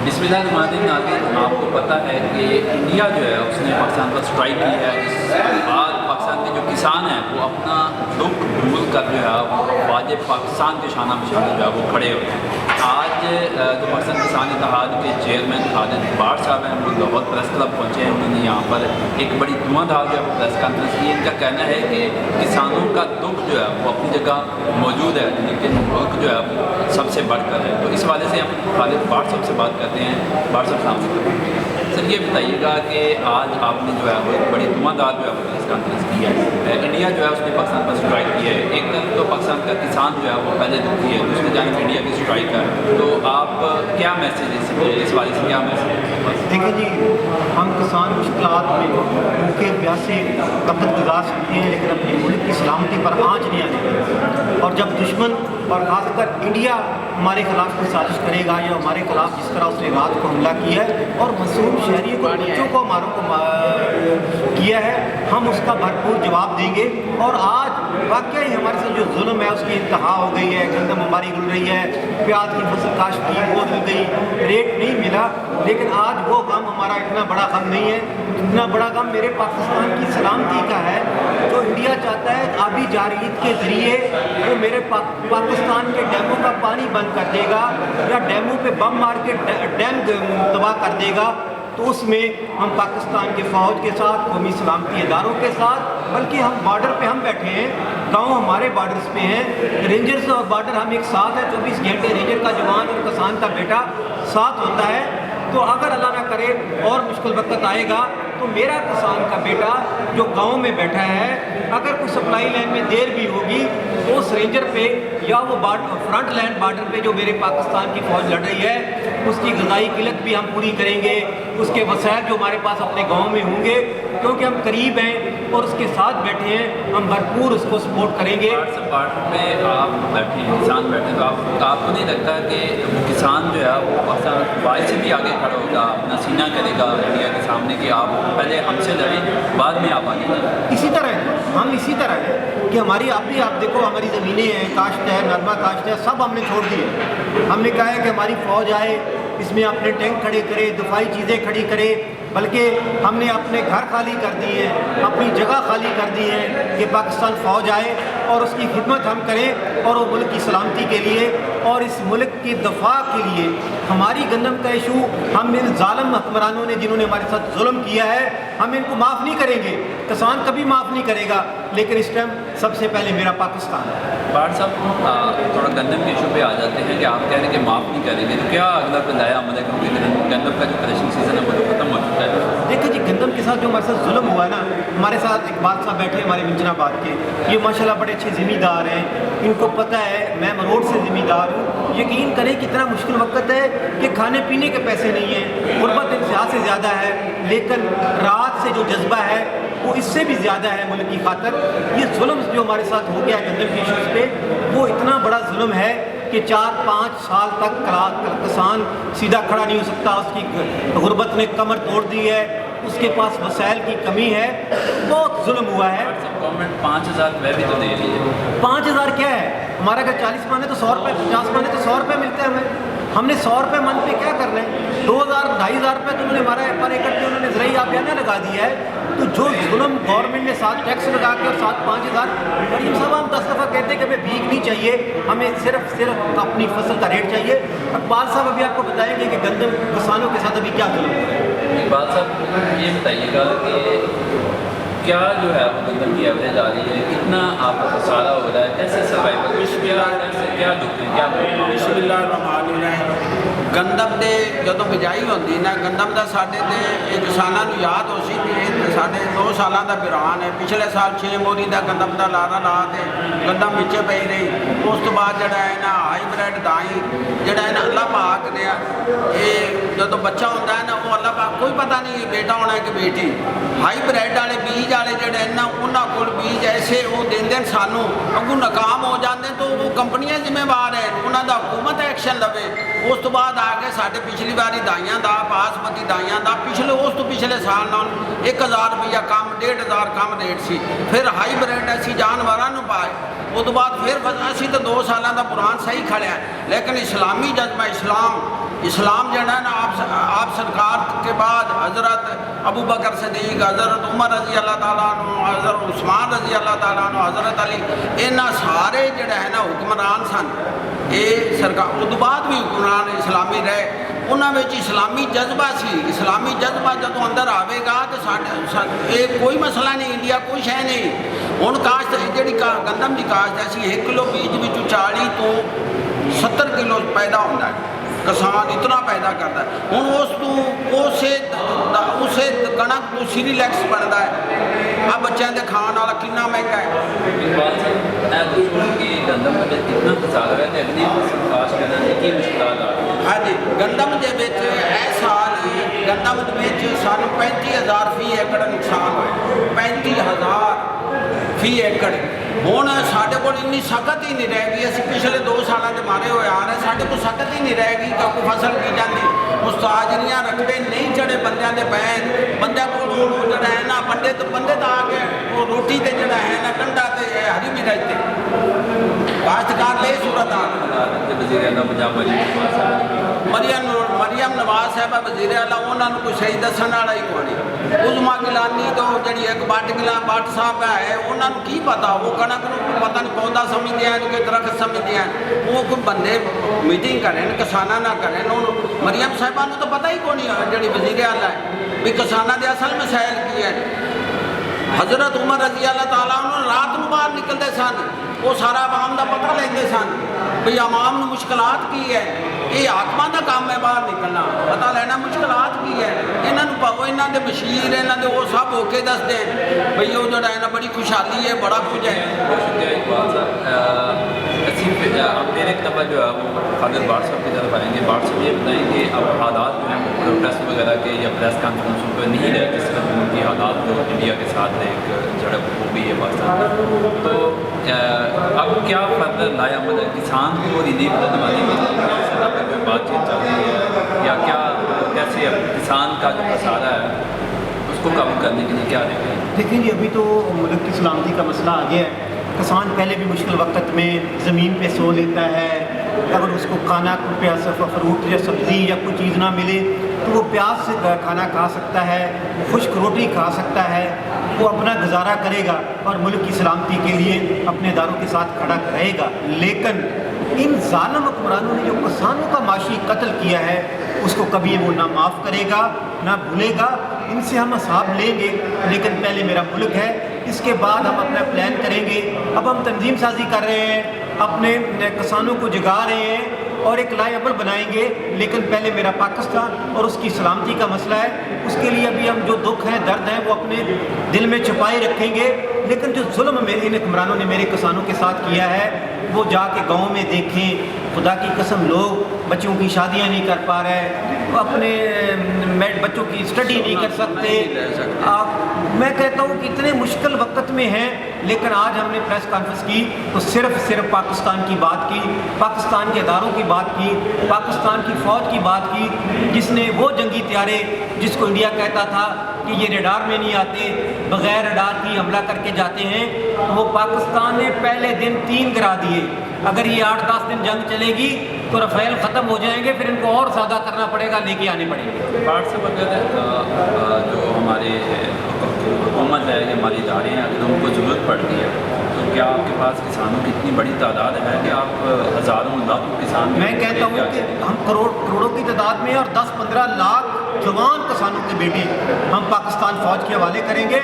नाज़रीन, आपको पता है कि इंडिया जो है उसने पाकिस्तान पर स्ट्राइक की है। इस बाद पाकिस्तान के जो किसान हैं वो अपना दुख भूल कर जो है वाज पाकिस्तान के शाना बशाना जो है वो खड़े हुए हैं। आज जो पाकिस्तान किसान इत्तेहाद के चेयरमैन खालिद बाड़ साहब हैं, वो लाहौर प्रेस क्लब पहुँचे हैं। उन्होंने यहाँ पर एक बड़ी धुआंधार जो है वो प्रेस कॉन्फ्रेंस की। इनका कहना है कि किसानों का दुख जो है वो अपनी जगह मौजूद है, लेकिन मुल्क जो है वो सबसे बढ़कर है। तो इस वाले से हम खालिद बाड़ साहब से बात करते हैं। बाड़ साहब साहब, सर ये बताइएगा कि आज आपने जो है वो एक बड़ी धुआंधार जो है वो प्रेस कॉन्फ्रेंस की है। इंडिया जो है उसने पाकिस्तान पर स्ट्राइक की है। एक तरफ तो पाकिस्तान का किसान जो है वो पहले दुखी है, दूसरी जानब इंडिया की स्ट्राइक है। तो आप क्या मैसेज इस वाले से क्या मैसेज? देखिए जी, हम किसान मुश्किलात में भूखे प्यासे वक्त गुजार सकते हैं, लेकिन अपने मुल्क की सलामती पर आँच नहीं आने देंगे। और जब दुश्मन और ख़ासकर इंडिया हमारे खिलाफ कोई साजिश करेगा या हमारे खिलाफ जिस तरह उसने रात को हमला किया है और मासूम शहरी को, बच्चों को, हमारों को किया है, हम उसका भरपूर जवाब देंगे। और आज वाकई हमारे साथ जो जुल्म है उसकी इंतहा हो गई है। गंदम हमारी गुल रही है, प्याज की फसल काश्त की वो मिल गई, रेट नहीं मिला, लेकिन आज वो गम हमारा इतना बड़ा गम नहीं है। इतना बड़ा गम मेरे पाकिस्तान की सलामती का है। जो इंडिया चाहता है आबी जारहीत के ज़रिए वो मेरे पाकिस्तान के डैमों का पानी बंद कर देगा या डैमों पे बम मार के डैम तबाह कर देगा, तो उसमें हम पाकिस्तान के फ़ौज के साथ, कौमी सलामती इदारों के साथ, बल्कि हम बॉर्डर पे हम बैठे हैं, गांव हमारे बॉर्डर्स पे हैं, रेंजर्स और बॉर्डर हम एक साथ हैं। 24 घंटे रेंजर का जवान और किसान का बेटा साथ होता है। तो अगर अल्लाह ना करे और मुश्किल वक्त आएगा तो मेरा किसान का बेटा जो गांव में बैठा है, अगर कोई सप्लाई लाइन में देर भी होगी तो उस रेंजर पे या वो फ्रंट लैंड बॉर्डर पे जो मेरे पाकिस्तान की फ़ौज लड़ रही है उसकी ग़िज़ाई किल्लत भी हम पूरी करेंगे। उसके वसाइल जो हमारे पास अपने गांव में होंगे, क्योंकि हम करीब हैं और उसके साथ बैठे हैं, हम भरपूर उसको सपोर्ट करेंगे। बॉर्डर पे आप बैठे हैं, किसान बैठे, तो आपको नहीं लगता कि वो किसान जो है वो पाकिस्तान वाई से भी आगे खड़ा होगा, अपना सीना करेगा इंडिया के सामने कि आप पहले हमसे लड़ें, बाद में आप आगे? इसी तरह हम इसी तरह है कि हमारी आप देखो, हमारी ज़मीनें हैं, काश्त है, नरमा काश्त है, सब हमने छोड़ दिए। हमने कहा है कि हमारी फ़ौज आए, इसमें अपने टैंक खड़े करे, दफाई चीज़ें खड़ी करे, बल्कि हमने अपने घर खाली कर दिए हैं, अपनी जगह खाली कर दी है कि पाकिस्तान फ़ौज आए और उसकी खिदमत हम करें और वो मुल्क की सलामती के लिए और इस मुल्क की दफा के लिए। हमारी गंदम का इशू हम इन ज़ालिम हुक्मरानों ने जिन्होंने हमारे साथ जुल्म किया है, हम इनको माफ़ नहीं करेंगे, किसान कभी माफ़ नहीं करेगा, लेकिन इस टाइम सबसे पहले मेरा पाकिस्तान है। बाड़ साहब, थोड़ा गंदम के इशू पे आ जाते हैं कि आप कह रहे हैं कि माफ़ नहीं करेंगे, तो क्या अगला नया अमल है? क्योंकि गंदम का जो कलेक्शन सीज़न है वो तो खत्म हो चुका है। देखिए जी, गंदम के साथ जो हमारे साथ जुल्म हुआ है ना, हमारे साथ एक बात साहब बैठे हमारे विंचनाबाद के, ये माशाल्लाह बड़े अच्छे ज़िम्मेदार हैं, इनको पता है मैं मरोड़ से ज़िम्मेदार हूँ। यकीन करें कितना मुश्किल वक्त है कि खाने पीने के पैसे नहीं हैं, गुर्बत इंतहा से ज़्यादा है, लेकिन रात से जो जज्बा है वो इससे भी ज़्यादा है मुल्क की खातर। ये जुल्म जो हमारे साथ हो गया गंदम के इशूज़ पे, वो इतना बड़ा जुल्म है कि 4-5 साल तक किसान सीधा खड़ा नहीं हो सकता। उसकी गुर्बत ने कमर तोड़ दी है, उसके पास वसाइल की कमी है, बहुत जुल्म हुआ है। गवर्नमेंट 5,000 रुपये भी तो दे रही है। 5,000 क्या है? हमारा अगर 40 मन है तो 100 रुपये, 50 मन है तो 100 रुपये मिलते हैं हमें। हमने 100 रुपये मन पे क्या करना है? 2,000-2,500 रुपये तो उन्होंने हमारा पर एकड़ पे उन्होंने ज़राई आबियाना लगा दिया है। तो जो जुल्म गवर्नमेंट ने साथ टैक्स लगा के और साथ 5,000, मरीम साहब हम 10 दफ़ा कहते हैं कि हमें भीख नहीं चाहिए, हमें सिर्फ अपनी फसल का रेट चाहिए। अकबाल साहब अभी आपको बताएंगे कि गंदम किसानों के साथ अभी क्या जुल्म हो रहा है। इकबाल साहब ये बताइएगा कि क्या जो है वो गंदम की एवरेज आ रही है, कितना आपको खसारा हो रहा है, कैसे सर्वाइवल, क्या दुख है, क्या बिस्मिल्लाहिर्रहमानिर्रहीम। गंदम ਦੇ ਜਦੋਂ ਬਿਜਾਈ ਹੁੰਦੀ ਨਾ, ਗੰਦਮ ਦਾ ਸਾਡੇ ਤੇ ਕਿਸਾਨਾਂ ਨੂੰ ਯਾਦ ਹੋ ਸੀ ਕਿ ਇਹ ਸਾਡੇ 2 ਸਾਲਾਂ ਦਾ ਬਿਰਾਨ ਹੈ। ਪਿਛਲੇ ਸਾਲ 6 ਮੋਰੀ ਦਾ ਗੰਦਮ ਦਾ ਲਾਰਾ ਲਾ ਤੇ ਗੰਦਮ ਵਿੱਚ ਪਈ ਰਹੀ। ਉਸ ਤੋਂ ਬਾਅਦ ਜਿਹੜਾ ਹੈ ਨਾ ਹਾਈਬ੍ਰਿਡ ਦਾਈ ਜਿਹੜਾ ਹੈ ਨਾ ਅੱਲਾਹ ਪਾਕ ਨੇ ਇਹ ਜਦੋਂ ਬੱਚਾ ਹੁੰਦਾ ਹੈ ਨਾ ਉਹ ਅੱਲਾਹ ਪਾਕ ਕੋਈ ਪਤਾ ਨਹੀਂ ਬੇਟਾ ਹੋਣਾ ਕਿ ਬੇਟੀ। ਹਾਈਬ੍ਰਿਡ ਵਾਲੇ ਬੀਜ ਵਾਲੇ ਜਿਹੜੇ ਨਾ ਉਹਨਾਂ ਕੋਲ ਬੀਜ ਐਸੇ ਉਹ ਦਿੰਦੇ ਨੇ ਸਾਨੂੰ, ਅੱਗੋਂ ਨਾਕਾਮ ਹੋ ਜਾਂਦੇ ਤਾਂ ਉਹ ਕੰਪਨੀਆਂ ਜ਼ਿੰਮੇਵਾਰ ਹੈ, ਉਹਨਾਂ ਦਾ ਹਕੂਮਤ ਐਕਸ਼ਨ ਲਵੇ। ਉਸ ਤੋਂ ਬਾਅਦ ਆ ਕੇ ਸਾਡੇ ਪਿਛਲੀ ਵਾਰੀ ਦਾਈਆਂ ਦਾ ਬਾਸਮਤੀ ਦਾਈਆਂ ਦਾ ਪਿਛਲੇ ਉਸ ਤੋਂ ਪਿਛਲੇ ਸਾਲ ਨਾਲ 1,000 ਰੁਪਈਆ ਕਮ, 1,500 ਕਮ ਰੇਟ ਸੀ। ਫਿਰ ਹਾਈਬ੍ਰਿਡ ਅਸੀਂ ਜਾਨਵਰਾਂ ਨੂੰ ਪਾਏ, اس تو بعد پھر اسی تو 2 سالوں کا قرآن صحیح کھڑیا ہے، لیکن اسلامی جذبہ اسلام جڑا ہے نا آپ سرکار کے بعد حضرت ابو بکر صدیق، حضرت عمر رضی اللہ تعالیٰ عنہ، حضرت عثمان رضی اللہ تعالیٰ عنہ، حضرت علی، یہاں سارے جڑا ہے نا حکمران سن، یہ سرکار اس بعد بھی حکمران اسلامی رہے، انہوں میں اسلامی جذبہ سی، اسلامی جذبہ جدوں اندر آئے گا تو یہ کوئی مسئلہ نہیں، انڈیا کوئی شے نہیں۔ ہوں کاشت جی گندم کی کاشت ایسی 1 کلو بیج میں 40 تو 70 کلو پیدا ہوتا ہے، کسان اتنا پیدا کرتا ہے۔ ہوں اسے کنک تو سری لیکس بنتا ہے، اب بچوں کے کھان والا کنا مہنگا ہے۔ گندم کتنا خسارا ہے، اگلی کاشت کرنے کی مشکلات آ رہی ہیں؟ ہاں جی، گندم کے سال گندم سانو 35,000 فی ایکڑ نقصان ہوئے، 35,000 فی ایکڑ۔ ہوں سارے کو سخت ہی نہیں رہے گی، اسی پچھلے 2 سالوں کے مارے ہوئے آ رہے ہیں، سارے کو سخت ہی نہیں رہے گی کہ کوئی فصل کی جاتی، مستاجریاں رقبے نہیں چڑھے بندیاں دے پین، بندے کو جڑا ہے نا بندے تو آ کے وہ روٹی تے جڑا ہے نا کنڈا تے ہری مرچ تے کاشتکار لے صورت آ وزیر اعلیٰ پنجاب مریم نواز صاحبہ وزیر اعلیٰ، انہوں نے کوئی صحیح دسن والا ہی کوئی نہیں۔ عظما گیلانی تو جڑی ایک بٹ صاحب ہے، انہوں نے کی پتا، وہ کنک پتہ نہیں پودا سمجھتے ہیں کہ درخت سمجھتے ہیں، وہ کوئی بندے میٹنگ کریں کسانوں نہ کریں۔ مریم صاحبہ تو پتہ ہی کون نہیں جڑی وزیر اعلیٰ ہے بھی کسانوں کے اصل مسائل کی ہے۔ حضرت عمر رضی اللہ تعالیٰ عنہ رات کو باہر نکلتے سن، وہ سارا عوام کا پتہ لیندے سن بھئی عوام نے مشکلات کی ہے، یہ حاکماں دا کام ہے باہر نکلنا، پتہ لینا مشکلات کی ہے، یہاں دے بشیر یہاں دے وہ سب ہو کے دس دیں بھئی وہ جڑا ہے نا بڑی خوشحالی ہے، بڑا کچھ ہے۔ بہت شکریہ اقبال صاحب۔ اب میرے ایک دفعہ جو ہے وہ خالد بٹ صاحب کی طرف آئیں گے۔ بٹ صاحب یہ بتائیں کہ اب حالات جو ہیں پروٹیسٹ وغیرہ کے یا پریس کانفرنسوں پہ نہیں رہے، جس طرح ان کی حالات جو انڈیا کے ساتھ ایک جھڑپ ہو گئی ہے پاکستان میں، تو اب کیا فردر لایا عمل ہے کسان کو ریلیف دلوانے کے لیے سطح پہ کوئی بات چیت چل رہی ہے، یا کیا کیسے اب کسان کا جو خسارہ ہے اس کو قابو کرنے کے لیے کیا رہے گا؟ دیکھیں جی، ابھی تو ملک کی سلامتی کا مسئلہ آ گیا ہے۔ کسان پہلے بھی مشکل وقت میں زمین پہ سو لیتا ہے، اگر اس کو کھانا فروٹ یا سبزی یا کوئی چیز نہ ملے تو وہ پیاز سے کھانا کھا سکتا ہے، خشک روٹی کھا سکتا ہے، وہ اپنا گزارا کرے گا اور ملک کی سلامتی کے لیے اپنے اداروں کے ساتھ کھڑا رہے گا۔ لیکن ان ظالم حکمرانوں نے جو کسانوں کا معاشی قتل کیا ہے اس کو کبھی وہ نہ معاف کرے گا نہ بھولے گا۔ ان سے ہم حساب لیں گے، لیکن پہلے میرا ملک ہے، اس کے بعد ہم اپنا پلان کریں گے۔ اب ہم تنظیم سازی کر رہے ہیں، اپنے کسانوں کو جگا رہے ہیں اور ایک لائے عمل بنائیں گے، لیکن پہلے میرا پاکستان اور اس کی سلامتی کا مسئلہ ہے۔ اس کے لیے ابھی ہم جو دکھ ہیں درد ہیں وہ اپنے دل میں چھپائے رکھیں گے، لیکن جو ظلم ان حکمرانوں نے میرے کسانوں کے ساتھ کیا ہے وہ جا کے گاؤں میں دیکھیں۔ خدا کی قسم لوگ بچوں کی شادیاں نہیں کر پا رہے، اپنے بچوں کی اسٹڈی نہیں کر سکتے۔ میں کہتا ہوں کہ اتنے مشکل وقت میں ہیں، لیکن آج ہم نے پریس کانفرنس کی تو صرف پاکستان کی بات کی، پاکستان کے اداروں کی بات کی، پاکستان کی فوج کی بات کی، جس نے وہ جنگی طیارے جس کو انڈیا کہتا تھا کہ یہ ریڈار میں نہیں آتے، بغیر ریڈار کی حملہ کر کے جاتے ہیں، تو وہ پاکستان نے پہلے دن 3 گرا دیے۔ اگر یہ 8-10 دن جنگ چلے گی تو رفیل ختم ہو جائیں گے، پھر ان کو اور زیادہ کرنا پڑے گا، لے کے آنے پڑیں گے۔ بٹ صاحب اگر جو ہمارے حکومت ہے یا ہماری ادارے ہیں، اگر ان کو ضرورت پڑتی ہے تو کیا آپ کے پاس کسانوں کی اتنی بڑی تعداد ہے کہ آپ ہزاروں لاکھوں کسان؟ میں کہتا ہوں کہ ہم کروڑوں کی تعداد میں اور 10-15 لاکھ جوان کسانوں کے بیٹے ہم پاکستان فوج کے حوالے کریں گے،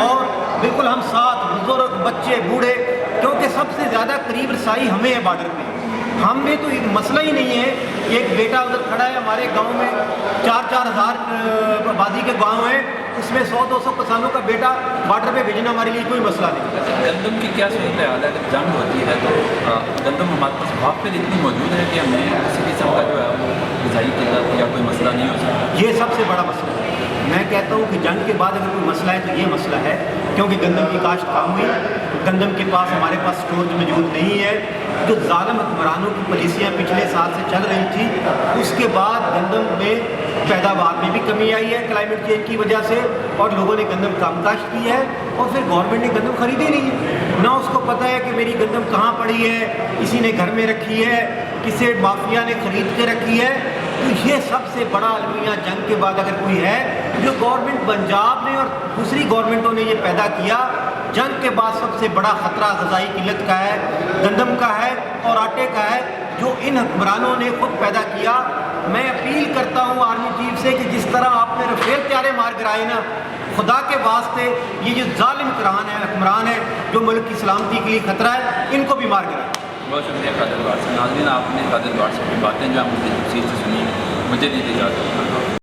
اور بالکل ہم ساتھ بزرگ بچے بوڑھے، کیونکہ سب سے زیادہ قریب رسائی ہمیں ہے بارڈر پہ۔ ہم نے تو مسئلہ ہی نہیں ہے، ایک بیٹا ادھر کھڑا ہے ہمارے گاؤں میں، 4-4 ہزار آبادی کے گاؤں ہیں، اس میں 100-200 کسانوں کا بیٹا بارڈر پہ بھیجنا ہمارے لیے کوئی مسئلہ نہیں۔ گندم کی کیا صورت حال ہے؟ اگر جنگ ہوتی ہے تو گندم ہمارے پاس وافر اتنی موجود ہے کہ ہمیں کسی قسم کا جو ہے وہ غذائی قلت یا کوئی مسئلہ نہیں ہو سکتا۔ یہ سب سے بڑا مسئلہ ہے۔ میں کہتا ہوں کہ جنگ کے بعد اگر کوئی مسئلہ ہے تو یہ مسئلہ ہے، کیونکہ گندم کی کاشت کم ہوئی، گندم کے پاس ہمارے پاس اسٹورج موجود نہیں ہے۔ جو ظالم حکمرانوں کی پالیسیاں پچھلے سال سے چل رہی تھی، اس کے بعد گندم میں पैदावार में भी कमी आई है क्लाइमेट चेंज की वजह से, और लोगों ने गंदम कम काश्त की है, और फिर गवर्नमेंट ने गंदम खरीदी नहीं है। ना उसको पता है कि मेरी गंदम कहाँ पड़ी है, किसी ने घर में रखी है, किसी माफिया ने खरीद के रखी है। तो ये सबसे बड़ा अलमिया जंग के बाद अगर कोई है जो गवर्नमेंट पंजाब ने और दूसरी गवर्नमेंटों ने ये पैदा किया, जंग के बाद सबसे बड़ा ख़तरा ग़ज़ाई किल्लत का है, गंदम का है और आटे का है, जो इन हुक्मरानों ने खुद पैदा किया। मैं अपील करता हूँ आर्मी चीफ से कि जिस तरह आपने रफेल त्यारे मार गिराए ना, खुदा के वास्ते ये जो जालिम हुक्मरान है जो मुल्क की सलामती के लिए ख़तरा है, इनको भी मार गिराए। बहुत शुक्रिया कादिर द्वार से। नाज़रीन, आपने कादिर द्वार से बातें जो मुझे तफसील से सुनी, मुझे दी इजाज़त।